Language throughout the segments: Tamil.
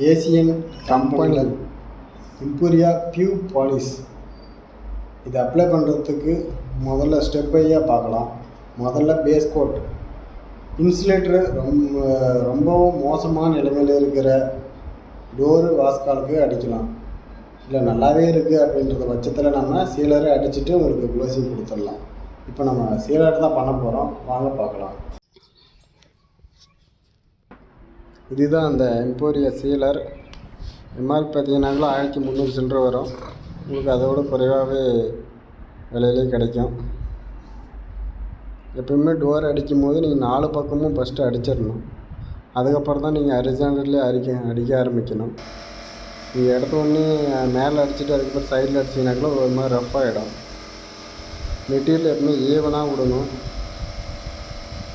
ஏசியன் கம்பெனி இம்பீரியா பியூ பாலிஷ். இதை அப்ளை பண்ணுறதுக்கு முதல்ல ஸ்டெப் பையாக பார்க்கலாம். முதல்ல பேஸ் கோட். இன்சுலேட்டரு ரொம்பவும் மோசமான நிலைமையில் இருக்கிற டோரு வாஸ்காலுக்கு அடிக்கலாம். இல்லை நல்லாவே இருக்குது அப்படின்றத பட்சத்தில் நம்ம சீலரை அடிச்சுட்டு உங்களுக்கு க்ளோசிங் கொடுத்துடலாம். இப்போ நம்ம சீலர் தான் பண்ண போகிறோம், வாங்க பார்க்கலாம். இதுதான் அந்த எம்போரியா சீலர். எம்ஆர்பி பார்த்தீங்கன்னாங்களா 1300 சில்லற வரும். உங்களுக்கு அதோட குறைவாகவே விலையிலே கிடைக்கும். எப்பவுமே டோர் அடிக்கும் போது நீங்கள் 4 பக்கமும் ஃபஸ்ட்டு அடிச்சிடணும். அதுக்கப்புறம் தான் நீங்கள் ஹரிசாண்டல்லே அடிக்க ஆரம்பிக்கணும். நீங்கள் எடுத்த உடனே மேலே அடிச்சுட்டு அதுக்கப்புறம் சைடில் அடிச்சிங்கனாக்கில் ஒரு மாதிரி ரஃப் ஆகிடும். மெட்டீரியல் எப்பவுமே ஈவனாக விடணும்.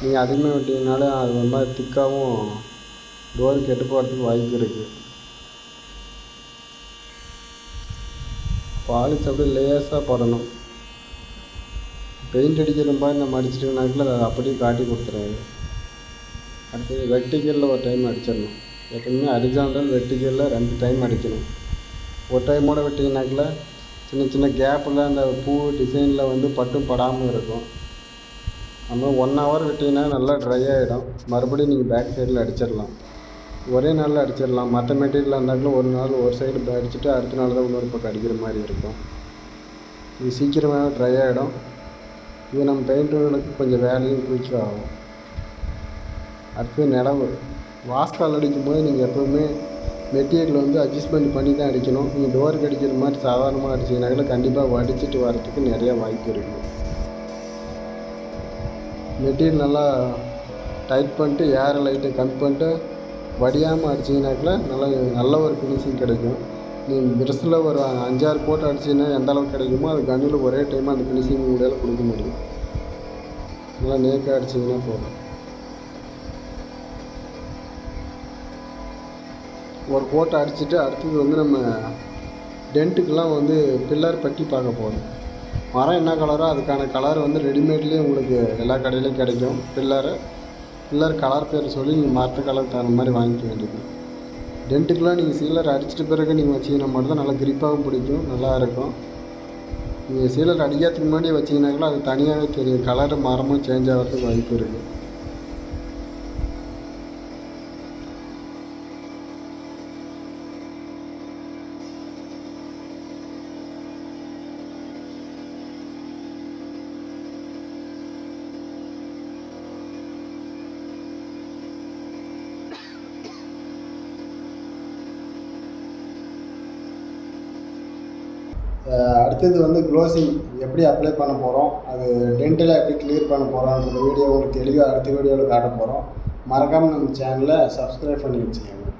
நீங்கள் அதிகமாக விட்டீங்கனால அது ஒரு மாதிரி திக்காகவும் டோர் கெட்டு போகிறதுக்கு வாய்ப்பு இருக்குது. பாலிஷ் அப்படியே லேஸாக போடணும். பெயிண்ட் அடிக்கிற மாதிரி நம்ம அடிச்சிட்டோம்னாக்கில் அதை அப்படியே காட்டி கொடுத்துருவாங்க. அடுத்தது வெர்டிக்கலில் ஒரு டைம் அடிச்சிடணும். எப்பவுமே ஹரிசாண்டல் வெர்டிக்கலில் 2 டைம் அடிக்கணும். ஒரு டைமோட வெட்டிங்கனாக்கில் சின்ன சின்ன கேப்பில் அந்த பூ டிசைனில் வந்து பட்டும் படாமல் இருக்கும். நம்ம 1 hour விட்டிங்கன்னா நல்லா ட்ரை ஆகிடும். மறுபடியும் நீங்கள் பேக் சைடில் அடிச்சிடலாம். ஒரே நாளில் அடிச்சிடலாம். மற்ற மெட்டீரியலாக இருந்தாலும் ஒரு நாள் ஒரு சைடு அடிச்சுட்டு அடுத்த நாள் தான் இன்னொரு பக்கம் அடிக்கிற மாதிரி இருக்கும். இது சீக்கிரமாக ட்ரை ஆகிடும். இது நம்ம பெயிண்டர்களுக்கு கொஞ்சம் வேலையும் குயிக்காக ஆகும். அடுத்து நிலவு. வாஸ்கால் அடிக்கும்போது நீங்கள் எப்போவுமே மெட்டீரியல் வந்து அட்ஜஸ்ட்மெண்ட் பண்ணி தான் அடிக்கணும். நீங்கள் டோருக்கு அடிக்கிற மாதிரி சாதாரணமாக அடிச்சிங்கனாக்கில் கண்டிப்பாக வடிச்சிட்டு வரத்துக்கு நிறையா வாய்ப்பு இருக்குது. மெட்டீரியல் நல்லா டைட் பண்ணிட்டு ஏர் லைட்டை கம்மி பண்ணிட்டு வடியாமல் அடிச்சிங்கனாக்கில் நல்ல ஒரு ஃபினிஷிங் கிடைக்கும். நீங்கள் ப்ரெஷ்ஷில் ஒரு 5-6 போட்டு அடிச்சிங்கன்னா எந்த அளவுக்கு கிடைக்குமோ அது கண்ணில் ஒரே டைமாக அந்த ஃபினிஷிங் உங்களால் கொடுக்க முடியும். நல்லா நேக்காக அடிச்சிங்கன்னா போதும். ஒரு கோட்டை அடிச்சுட்டு அடுத்தது வந்து நம்ம டென்ட்டுக்கெலாம் வந்து பில்லர் பட்டி பார்க்க போகிறோம். மரம் என்ன கலரோ அதுக்கான கலர் வந்து ரெடிமேட்லேயே உங்களுக்கு எல்லா கடையிலையும் கிடைக்கும். பில்லர் கலர் பேர் சொல்லி நீங்கள் மரத்து கலர் தகுந்த மாதிரி வாங்கிக்க வேண்டியது. டென்ட்டுக்கெலாம் நீங்கள் சீலர் அடிச்சிட்ட பிறகு நீங்கள் வச்சிங்கன்னா மட்டும்தான் நல்லா கிரிப்பாகவும் பிடிக்கும், நல்லா இருக்கும். நீங்கள் சீலர் அடிக்கிறதுக்கு முன்னாடி வச்சிங்கனாக்கில் அது தனியாகவே தெரியும். கலர் மரமும் சேஞ்ச் ஆகிறதுக்கு வாய்ப்பு இருக்குது. அடுத்தது வந்து க்ளோசிங் எப்படி அப்ளை பண்ண போகிறோம், அது டென்ட்டில் எப்படி கிளியர் பண்ண போகிறோன்ற வீடியோ உங்களுக்கு தெளிவாக அடுத்த வீடியோவில் காட்ட போகிறோம். மறக்காமல் நம்ம சேனலை சப்ஸ்கிரைப் பண்ணி வச்சுக்கோங்க.